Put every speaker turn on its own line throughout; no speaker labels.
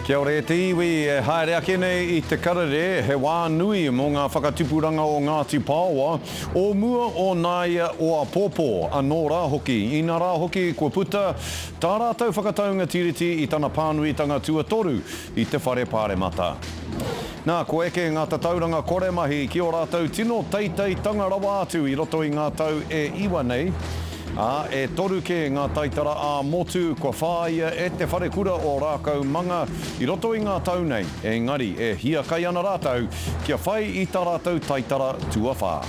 Kia ora te iwi haere ake nei I te karere he wā nui mō ngā whakatipuranga o Ngāti Paoa o mua o nāia o a pōpō anō rā hoki. Ina rā hoki kua puta tā rātau whakataunga tiriti I tana pānuitanga tuatoru I te whare pāre mata. Nā, ko eke ngā tatauranga kore mahi ki o rātau tino teitei tanga rawa atu I roto I ngā tau e iwa nei. E toru ke ngā taitara a motu kua whāia e te whare kura o rākau manga I roto I ngā tau nei. Engari, e hia kai ana rātau kia whai I tā rātau taitara tua whā.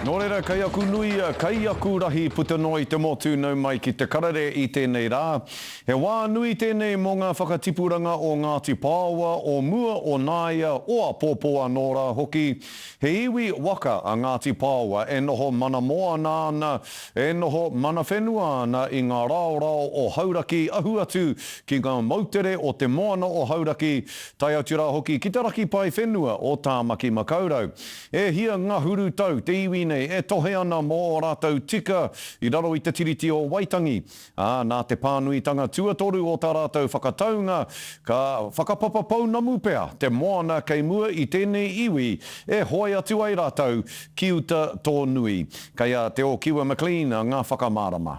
Nō reira, kai aku nui, kai aku rahi puta noi te motu nau mai ki te karere I tēnei rā. He wā nui tēnei mō ngā whakatipuranga o Ngāti Paoa, o mua o nāia, o a pōpōa nō rā hoki. He iwi waka a Ngāti Paoa, e noho mana moa nāna, e noho mana whenua ana I ngā raorao o hauraki ahu atu ki ngā mautere o te moana o hauraki, tai atu rā hoki ki te raki pai whenua o tāmaki makaurau. E hia ngā huru tau, te iwi nei, e tohe ana mō rātau tika I raro I te tiriti o Waitangi. Nā te pānuitanga tuatoru o tā rātau whakataunga, ka whakapapa pau namu pea, te moana kei mua I tēnei iwi, e hoi atu ai rātau ki uta tō nui. Kaya te o Kiwa McLean ngā whakamārama.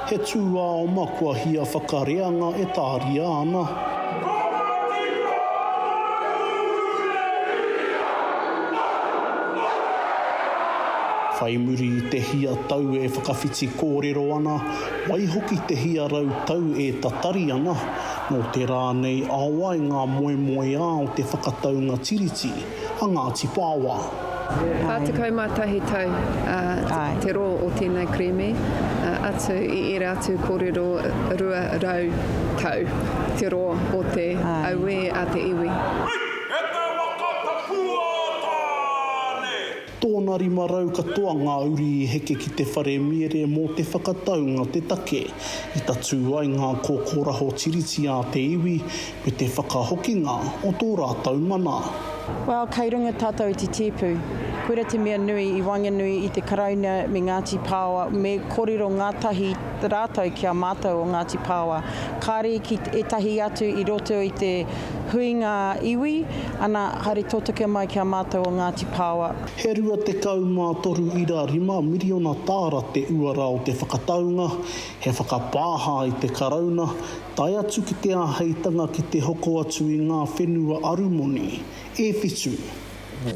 He tūā o makua hia whakareanga e tāria ana. Whai muri I te hia tau e whakawhiti kōrero ana, wai hoki te hia rau tau e tatari ana. Nō te rā nei awai ngā moe a o te whakataunga tiriti, a Ngāti Paoa.
Pātikau mātahi tau, te ro o tēnei kreme, atu I ere atu kōrero rua rau tau, te ro o te aue a te iwi.
Tōna rima rau katoa ngā uri I heke ki te whare mere mō te whakataunga te take. I tatu ai ngā kōkoraho tiriti a te iwi me te whakahokinga o tō rātau mana.
Well, kei runga tātou I te tipu. Koera te mea nui I Wanganui I te karauna me Ngāti Paoa, me kōrero ngātahi rātou kia mātou o Ngāti Paoa. Kāre ki e tahi atu I roto I te huinga iwi, ana haere tōtaka mai kia mātou o Ngāti Paoa.
He rua te kaumā toru ira rima miriona tāra te uara o te whakataunga, he whakapāha I te karauna, tai atu ki te āheitanga ki te hoko atu I ngā whenua arumoni, e whitu.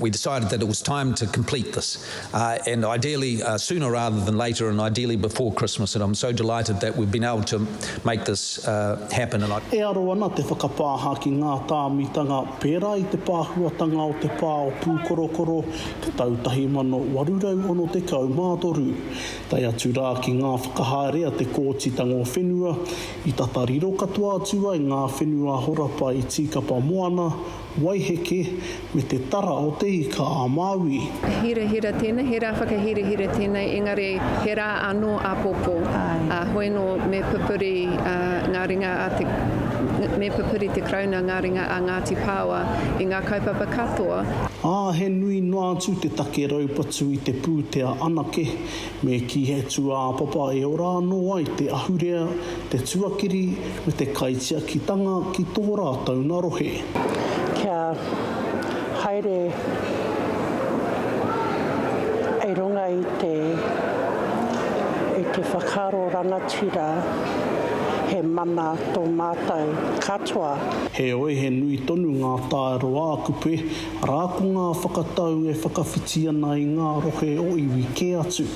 We decided that it was time to complete this, and ideally sooner rather than later, and ideally before Christmas. And I'm so delighted that we've been able to make this happen.
E aro ana te whakapāha ki ngā tāmitanga pērā I te pāhuatanga o te pā o pūkorokoro, te tautahi mano warurau ono te kaumātoru. Tai atu rā ki ngā whakahaerea te kōtitanga o whenua, I tatariro katoa atu ai ngā whenua horapa I tīkapa moana, waiheke me te tara o te ika a Māui.
Hira tēnei, he rā whakahira tēnei, engari he rā anō a pōpō. Hoi no me pupuri ngā ringa a te me pupuri te krauna ngā ringa a Ngāti Paoa I ngā kaupapa katoa.
He nui noa atu te take raupatu I te pūtea anake, me ki he tua papa e ora anō ai te ahurea, te tuakiri me te kaitiakitanga ki tō rātau narohe.
Kia haere e runga I te whakaro rangatira he mana tō mātou katoa.
He oe he nui tonu ngā tāero ākupe, rāko ngā whakatau e whakawhiti ana I ngā rohe o iwi ke atu.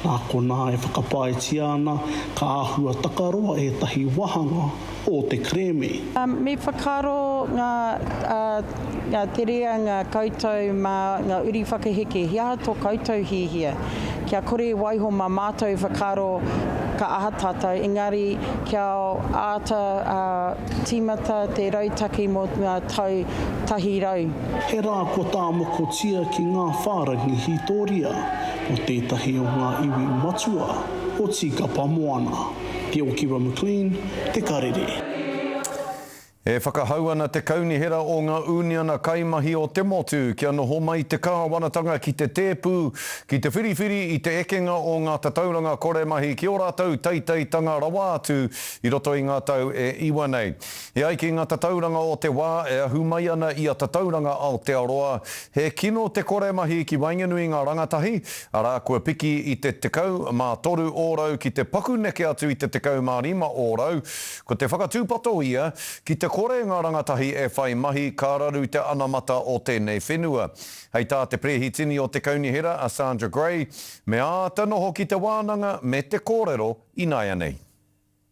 Nā kona e whakapaetia ana, ka āhua takaroa e tahi wāhanga o te kreme.
Me whakaro ngā te rea ngā koutou mā ngā uri whakaheke, hia tō koutou hihia. Kia kore waiho mā mātou whakaro ka aha tātou, engari kia āta tīmata te rautaki mō ngā tau tahi rau.
He rā kua tā mokotia ki ngā whārangi hitoria o tētahi o ngā iwi matua o tīkapa moana. Te o Kiwa McLean, te karere.
E whakahau ana te kaunihera o ngā uniana kaimahi o te motu, kia noho mai te kāwanatanga ki te tēpū, ki te whiriwhiri i te ekenga o ngā tatauranga kore mahi. Kia ora tau teiteitanga rawa atu i roto i ngā tau e iwa nei. E aiki ngā tatauranga o te wā e ahu mai ana i a tatauranga Aotearoa. He kino te kore mahi ki wainganui ngā rangatahi, ara kua piki i te tekau mā toru ōrau ki te paku neke atu i te tekau mā rima ōrau. Ko te whakatūpato ia ki te kore ngā rangatahi e whai mahi ka raru te anamata o tēnei whenua. Hei tā te prehitini o te kaunihera a Sandra Gray, me āta noho ki te wānanga me te kōrero i nai anei.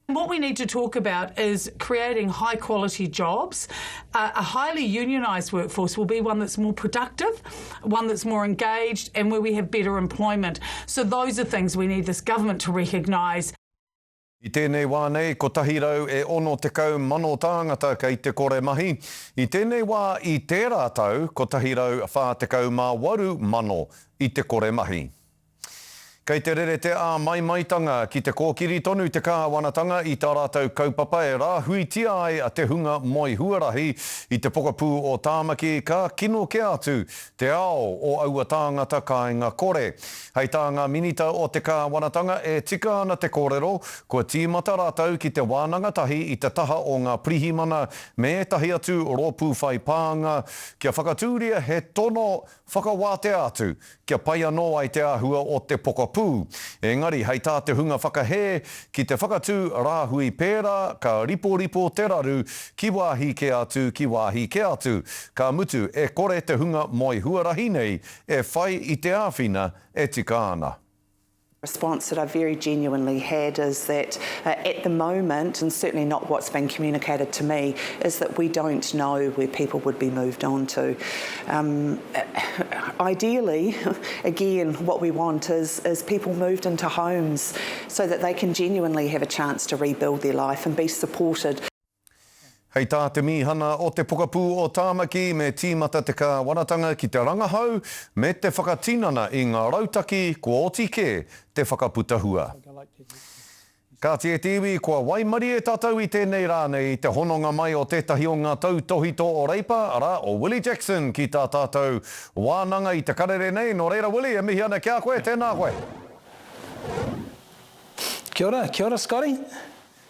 What we need to talk about is creating high quality jobs. A highly unionised workforce will be one that's more productive, one that's more engaged, and where we have better employment. So those are things we need this government to recognise.
I tēnei wā nei, ko tahi rau e ono tekau mano tāngata kei te kore mahi. I tēnei wā i tērā tau, ko tahi rau whā tekau mā waru mano i te kore mahi. Kei te rere te maitanga ki te kōkiri tonu te kāwanatanga i tā rātou kaupapa e rāhui tia ai a te hunga moi huarahi i te pokapū o tāmaki ka kino ke atu te ao o aua tāngata kāinga kore. Hei tā ngā minita o te kāwanatanga e tika ana te kōrero, kua tīmata rātou ki te wānanga tahi i te taha o ngā prihimana me tahi atu rōpū whai pānga, kia whakatūria he tono whakawāte atu, kia pai anō ai te āhua o te pokapū. Engari, hei tā te hunga whakahē, ki te whakatū rāhui pērā, ka ripo te raru, ki wāhi ke atu, ki wāhi ke atu. Ka mutu e kore te hunga moi huarahi nei, e whai i te āwhina e tika ana.
Response that I very genuinely had is that at the moment, and certainly not what's been communicated to me, is that we don't know where people would be moved on to. Ideally, again, what we want is people moved into homes so that they can genuinely have a chance to rebuild their life and be supported.
Hei tā te mihana o te pokapū o tāmaki me tīmata te kāwanatanga ki te rangahau me te whakatinana i ngā rautaki kua otike te whakaputahua. Ka te tiwi kua waimari e tātou i tēnei rā nei te hononga mai o tētahi o ngā tautohito o reipa, ara o Willie Jackson ki tā tātou wānanga i te karere nei. Nō reira Willie, e mihi ana kia koe, tēnā koe.
Kia ora Scotty.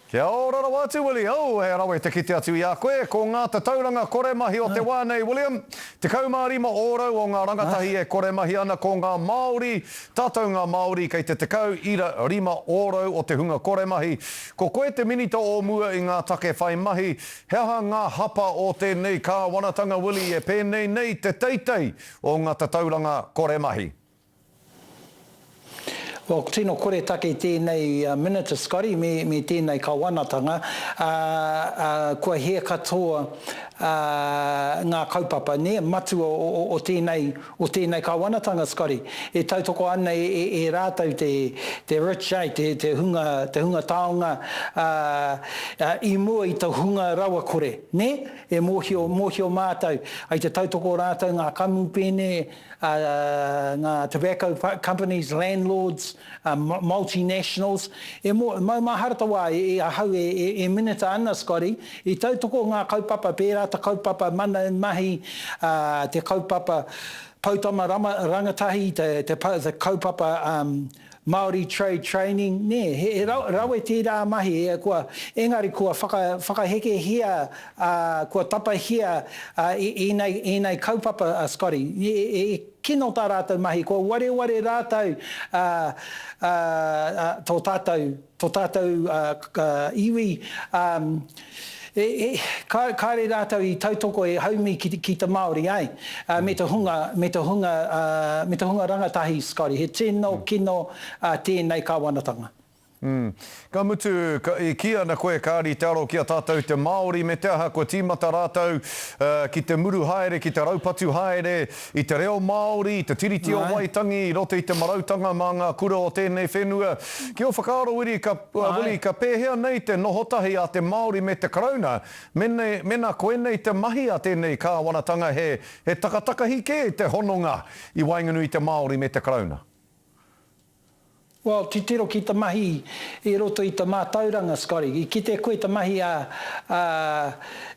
Kia ora rawa atu, Willie. Au, he rawe te kite atu i a koe. Ko ngā tatauranga kore mahi o te wānei, William. Te kaumārima ōrau o ngā rangatahi e kore mahi ana ko ngā Māori. Tātou ngā Māori kei te tekau ira rima ōrau o te hunga kore mahi. Ko koe te minita o mua i ngā take whai mahi. Heaha ngā hapa o tēnei kāwanatanga, Willie, e pēnei nei te teitei o ngā tatauranga kore mahi.
Well, tino kore take tēnei minute, Scotty, me tēnei kāwanatanga. Kua he katoa ngā kaupapa, ne, matu o tēnei kāwanatanga, Scotty. E tautoko ana e rātou te rich, te hunga taonga, I mua i te hunga rawa kore, ne? E mōhio mātou. Ai te tautoko rātou ngā kamu pēne, ngā tobacco companies, landlords, multinationals. E mau maharata wā e ahau e minita ana, Scotty. I tautoko ngā kaupapa pērā, te kaupapa mana mahi, te kaupapa pautama rangatahi, te kaupapa Māori Trade Training, ne, he rawe tērā mahi, engari kua whakaheke hia, kua tapa hia i nei kaupapa, Scotty. E kino tā rātou mahi, kua ware rātou tō tātou iwi, kāre rātou I tautoko e haumi ki te Māori, ai, me te hunga rangatahi, Scotty. He tēnō kino tēnei kāwanatanga.
Ka mutu, I kia na koe kāri te aro kia tātou te Māori me te aha, kua tīmata rātou ki te muru haere, ki te raupatu haere, I te reo Māori, I te tiriti o waitangi, I roto I te marautanga mā ngā kura o tēnei whenua. Kia o whakaaro Willie, ka pēhea nei te nohotahi a te Māori me te karauna, mena koe nei te mahi a tēnei kāwanatanga he takatakahi ke te hononga I wainganui te Māori me te karauna.
Well, te tiro ki te mahi I roto I te mātauranga, Scotty. Ki te koe te mahi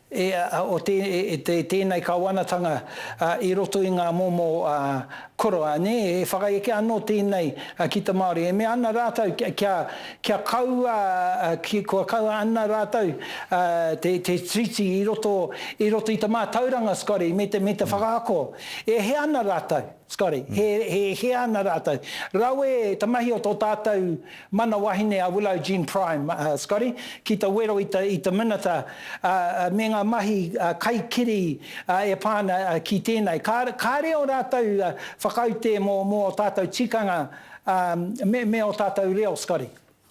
tēnei kawanatanga I roto I ngā momo koroa, ne? E whakaeke anō tēnei ki te Māori. E mea ana rātou kia kaua, kua kaua ana rātou te treaty I roto I te mātauranga, Scotty, me te whakaako. E he ana rātou. Scotty, he ana rātou. Raue, te mahi o tō tātou mana wahine a Willow Jean Prime, Scotty, ki te wero I te minata, me ngā mahi kaikiri e pāna ki tēnei. Ka reo rātou whakaute mō o tātou tikanga me o tātou reo, Scotty.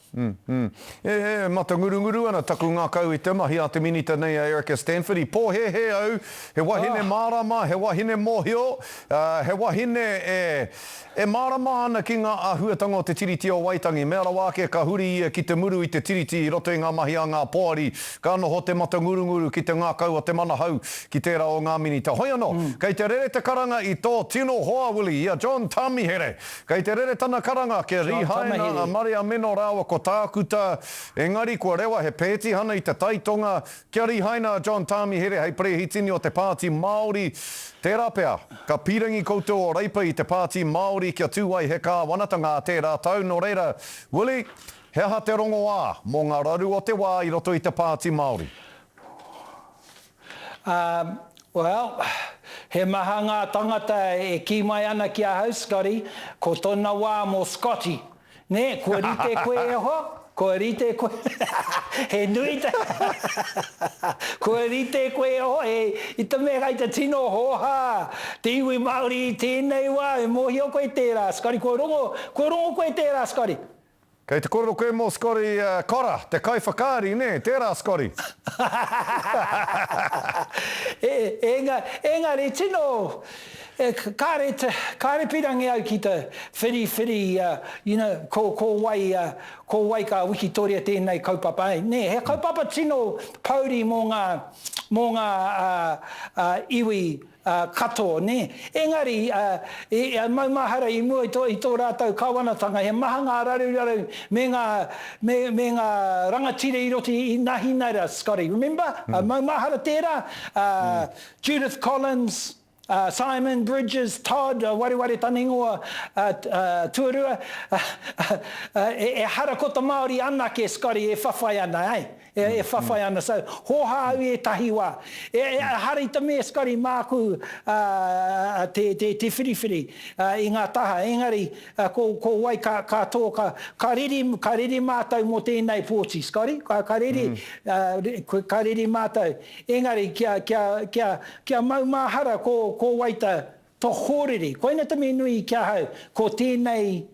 Mata ngurunguru ana taku ngā kau I te mahi a te minita nei a Erica Stanford I pō he au, he wahine mārama, he wahine mōhio, he wahine e mārama ana ki ngā ahuatanga o te tiriti o Waitangi. Mea rawa ke ka huri ia ki te muru I te tiriti I roto I ngā mahi a ngā poari, ka noho te mata ngurunguru ki te ngā kau o te mana hau ki tērā o ngā minita. Hoi anō, kei te rere te karanga I tō tino hoa wili, ia John Tamihere. Kei te rere tana karanga ke rihaina a Maria Meno Rawa ko tākuta, engari kua rewa he pēti hana I te taitonga, kia rihaina John Tamihere hei prehitini o te pāti Māori. Tērā pea, ka pirangi koutou o reipa I te pāti Māori kia tūai he kā wanatanga tērā tau. No reira, Willie, he aha te rongo wā mō ngā raru o te wā I roto I te pāti Māori?
Well, he maha ngā tangata e ki mai ana ki a hau, Scotty, ko tōna wā mō Scotty. Ne, kua rite koe e ho, kua rite koe, he nui ta, kua rite koe e ho, I te mea kai te tino hoha, te iwi Māori I tēnei wā, e mōhio koe tērā, Scotty, kua rongo koe tērā, Scotty.
Kei te kororo koe mō Scotty kora, te kai whakaari, ne, tērā Scotty.
Engari, tino, kāre pirangi au ki te whiri, ko wai ka wikitoria tēnei kaupapa. Ne, he kaupapa tino pauri mō ngā iwi katoa, ne. Engari, maumahara I mua I tō rātou kawanatanga, he maha ngā raru me ngā rangatire I roti I Nahinaira, Scotty. Remember? Maumahara tērā, Judith Collins, Simon Bridges, Todd, wari taningoa, tuarua, e harakota Māori anake, Scotty, e whawhai ana, eh? E whawhai ana. So, hoha au e tahi wā. E hari ta mea, Scotty, māku te whiriwhiri I ngā taha. Engari, ko wai katoa, ka riri mātou mō tēnei pōti, Scotty. Ka riri mātou. Engari, kia maumahara ko waita to Huarere. Koina te me nui kia hau, ko tēnei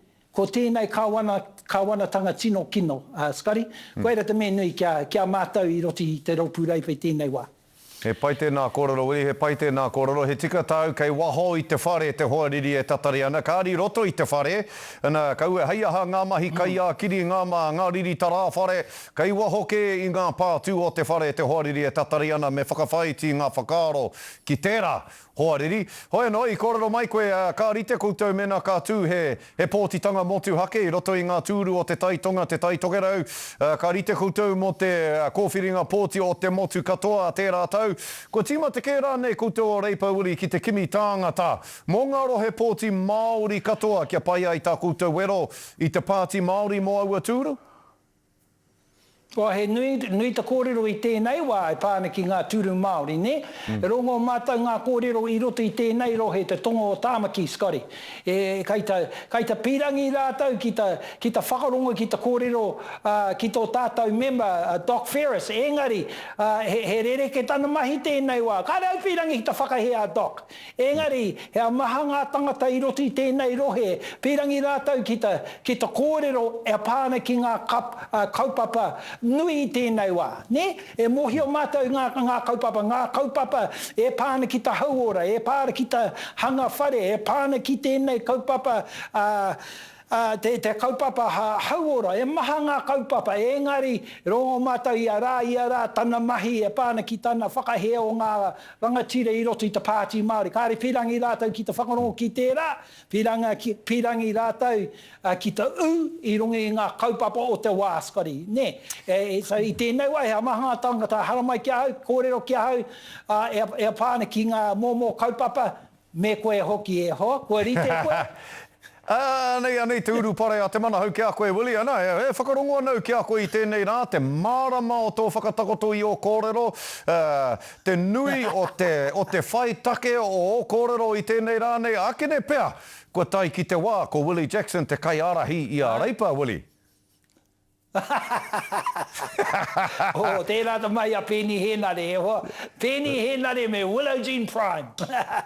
kawanatanga tino kino, Scotty. Koina te me nui kia mātou I roti te ropu reipa I tēnei wā.
He pai tēnā kororo, he pai tēnā kororo. He tika tau kei waho I te whare te Huarere e tatari ana. Kāri roto I te whare. Ana kau e hei aha ngā mahi kai a kiri ngā riri tara whare. Kei waho ke I ngā pātū o te whare te Huarere e tatari ana me whakawhaiti ngā whakaaro ki tērā Huarere. Hoi anō, I kororo mai koe, ka rite koutou mena ka tū he pōtitanga motu hake I roto I ngā tūru o te taitonga, te taitogerau. Ka rite koutou mo te kōwhiringa pōti o te motu katoa tērā tau. Ko tima te kērā nei koutou o reipa uri ki te kimi tāngata. Mō ngā rohe pōti Māori katoa kia pai ai tā koutou wero I te pāti Māori mō aua tūru?
Wa he nui ta kōrero I tēnei wā e pāna ki ngā tūru Māori, ne? Rongo mātou ngā kōrero I roto I tēnei rohe te tongo o tāmaki, Scotty. Kei ta pirangi rātou ki ta whakarongo ki ta kōrero ki tō tātou member, Doc Ferris. Engari, he rere ke tana mahi tēnei wā. Ka rau pirangi ki ta whakahea, Doc. Engari, he maha ngā tangata I roto I tēnei rohe. Pirangi rātou ki ta kōrero e pāna ki ngā kaupapa nui I tēnei wā, ne? E mohio mātou ngā kaupapa e pāna ki ta hauora, e pāna ki ta hanga whare, e pāna ki tēnei kaupapa te kaupapa hauora, e maha ngā kaupapa, engari rongo mātou i a rā, tana mahi e pāna ki tana whakahea o ngā rangatira i roto i te pāti Māori. Kāre pirangi rātou ki te whakarongo ki tērā, pirangi rātou ki te i runga i ngā kaupapa o te wā, skori. Ne, so i tēnei wai, ha maha ngā tangata haramai kia hau, kōrero kia hau, e pāna ki ngā mōmō kaupapa, me koe hoki e hoa, koe rite koe.
Anei te uru pare a te mana hau ki a koe, Willi, ana, e whakarongo anau ki a koe i tēnei rā, te marama o tō whakatakoto i o kōrero, te nui o te whaitake o kōrero i tēnei rā, nei, akene pea, kua tai ki te wā, ko Willie Jackson, te kai arahi i a reipa, Willi.
Tērā ta mai a Penny Henare, Penny Henare me Willow Jean Prime.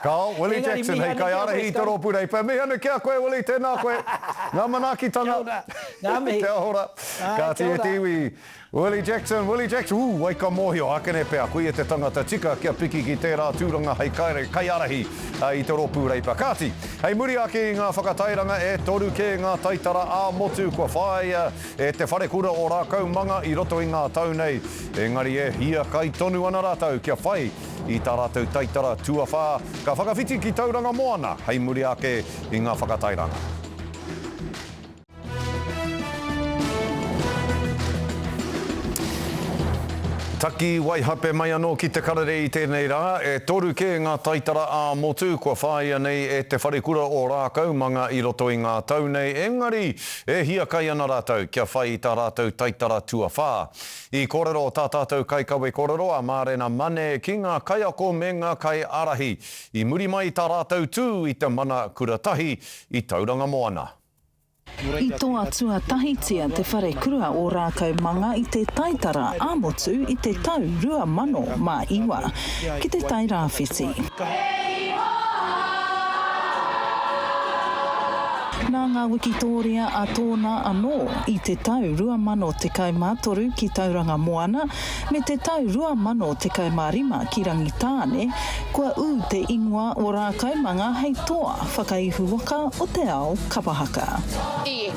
Kao, Willie Jackson, hei kai arahi i toro pūrei. Pā me anu kia koe, Willie, tēnā koe. Ngā manaki tanga.
Ngā mihi.
Te ahora. Ka te tiwi. Willie Jackson, wai ka mōhio, akene pea, koe e te tangata tika kia piki ki tērā tūranga hei kai arahi i te ropu reipa. Kāti, hei muri ake i ngā whakatairanga e toru ke ngā taitara ā motu kua whai e te wharekura o rākau manga i roto i ngā tau nei. Engari e hia kai tonu ana rātau kia whai i tā rātau taitara tuawhā. Ka whakawhiti ki tauranga moana, hei muri ake i ngā whakatairanga. Taki waihape mai anō ki te karere i tēnei rā, e toru ke ngā taitara ā motu kua whāia nei e te wharekura o rākau manga i roto i ngā tau nei. Engari, e hia kai ana rātau kia whai i tā rātau taitara tua whā. I kōrero o tā tātou kai kawe kōrero a mārena mane ki ngā kai ako me ngā kai arahi. I muri mai tā rātau tū i te mana kuratahi i tauranga moana.
I toa tuatahitia te wharekurua o rākau manga i te taitara āmotu i te tau 2001 ki te tai rāwhiti. Nā ngā wikitoria a tōna anō i te tau 2013 ki tauranga moana me te tau 2015 ki rangitāne kua te ingoa o rākau manga hei toa whakaihu waka o te ao kapahaka.
I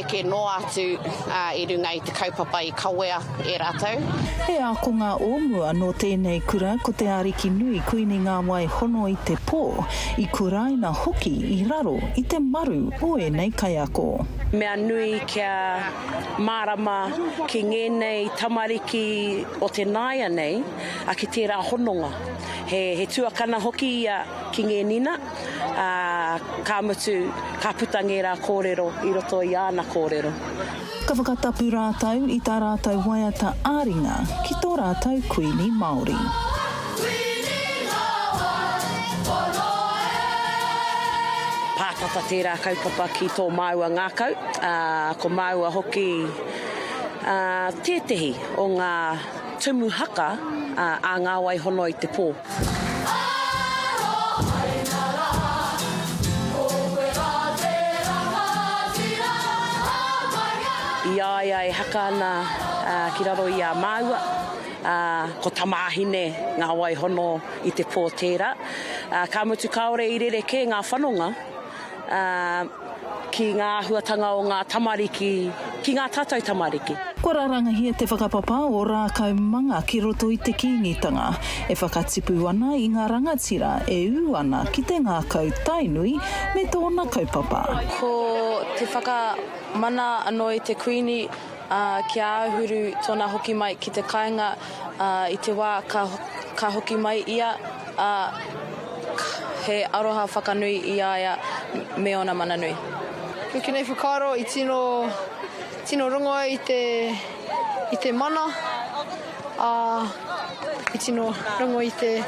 eke no atu i runga i te kaupapa i kawea e rātou.
He ako ngā ōmua no tēnei kura ko te ariki nui kuini ngā wai hono i te pō i kuraina hoki i raro i te maru o e nei kai ako.
Mea nui kia marama ki ngenei tamariki o te naia nei a ki tērā hononga. He tuakana hoki ia ki nge nina, ka mutu, ka putangi rā kōrero i roto i āna kōrero.
Ka whakatapu rātau i tā rātau waiata āringa ki tō rātau kuini Māori.
Pātata tērā kaupapa ki tō maua ngākau, ko maua hoki tētehi o ngā tumuhaka a ngā wai hono i te pō. Iaia e haka ana ki raro i a maua, ko tamāhine ngā wai hono i te pō tērā. Ka mutu kaore i rere ke ngā whanonga, ki ngā huatanga o ngā tamariki, ki ngā tātou tamariki.
Kua rārangahia te whakapapa o rākau manga ki roto i te kīngitanga, e whakatipu ana i ngā rangatira e ū ana ki te ngākau tainui me tōna kaupapa.
Ko te whakamana anō i te kuini ki āhuru tōna hoki mai ki te kāinga i te wā ka hoki mai ia, he aroha whakanui i aia me ona mana nui.
Ko kinei whakaro i tino rongoa i te mana, i tino rongo i te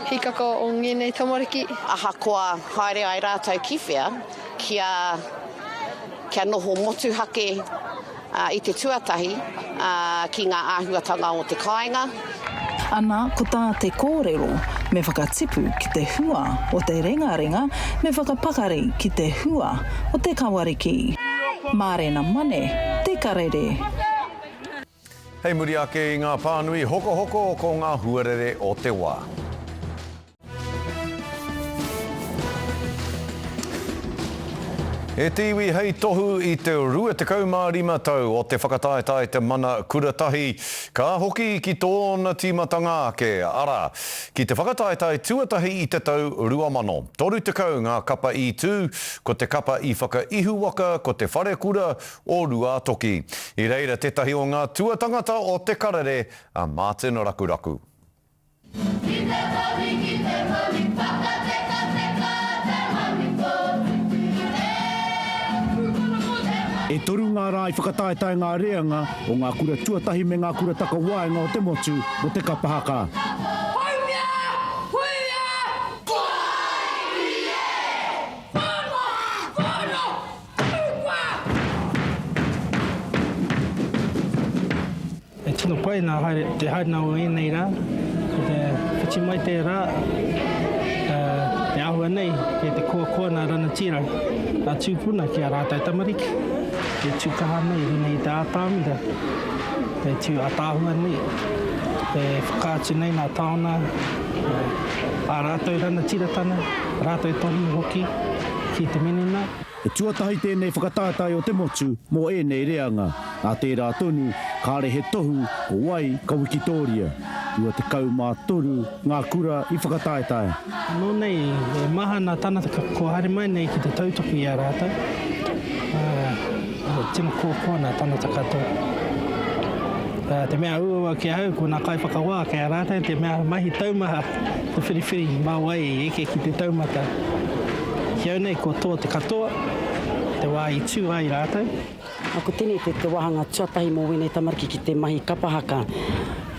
hikaka o ngenei tamariki.
Aha koa haere ai rātou kiwhea kia noho motu hake i te tuatahi ki ngā āhuatanga o te kāinga.
Ana ko tā te kōrero me whakatipu ki te hua o te rengarenga me whakapakari ki te hua o te kawariki. Mārena mane, te karere.
Hei muri ake i ngā pānui hoko ko ngā huarere o te wā. E tiwi hei tohu I te 25 tau o te whakataetai Te Mana Kuratahi. Ka hoki ki tōna timatanga ke ara. Ki te whakataetai tuatahi I te tau 2030 ngā kapa I tū, ko te kapa I whakaihu waka, ko te whare kura o rua toki. I reira tetahi o ngā tuatangata o te karere a Martin Rakuraku.
E toru ngā rā I whakataetai ngā reanga o ngā kura tuatahi me ngā kura taka Wāhanga o te motu o te kapahaka.
E tino pai nā haere te haere o Anei rā, te whiti mai te rā, te ahu Anei, e te koa nā rana tira, a tūpuna ki a rātai tamariki. Te tūkaha nei, rinei te ātāmira, te tū ātāhua nei, te whakaatu nei nā taona, a rātou rana tiratana, rātou tonu hoki, ki te menina.
E tuatahi tēnei whakataetai o te motu mō ēnei reanga, a tērā tonu, kāre he tohu o wai ka wikitoria. Ua te kaumātoru ngā kura I whakataetai.
Nō nei, e maha nā tānata ko haere mai nei ki te tautoki I a rātou. Tino kōkua nā tānata katoa. Te mea ua ki hau, ko nā kai whakawā ki a rātou, te mea mahi taumaha, te whiriwhiri mā wai eke ki te taumata. Ki au nei, ko toa te katoa, te wā I tū ai rātou.
Ako tēnei te wahanga tuatahi mō wenei tamariki ki te mahi kapahaka.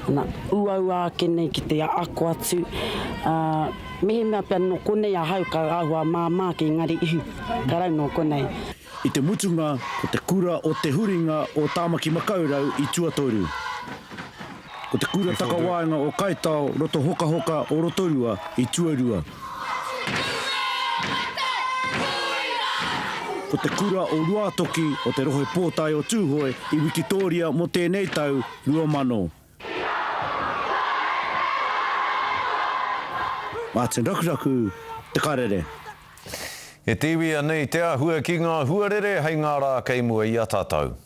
Ana ua ake nei ki te ako atu. Mehe mea pia no konei a hau ka ahua māmā ki ngari ihu. Ka rau no konei.
I te mutunga o te kura o te huringa o Tāmaki Makaurau I tuatoru. Ko te kura taka Wāhanga o Kaitao roto hoka o Rotorua I tuarua. Ko te kura o Ruatoki o te rohe pōtai o Tūhoe I Wikitoria mo tēnei tau 20. Martin Rakuraku, te karere.
E tiwi Anei te ahua ki ngā Huarere hei ngā rā kei mua I a tātou.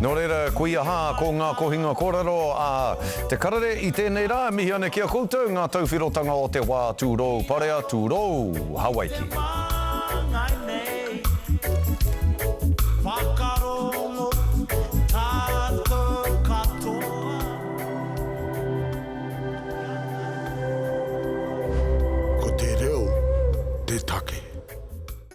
Nō reira, ko ia hā ko ngā kohinga kōrero a te karere I tēnei rā, mihi ane kia koutou ngā tauwhirotanga o te wā tūrou, parea tūrou, Hawaii.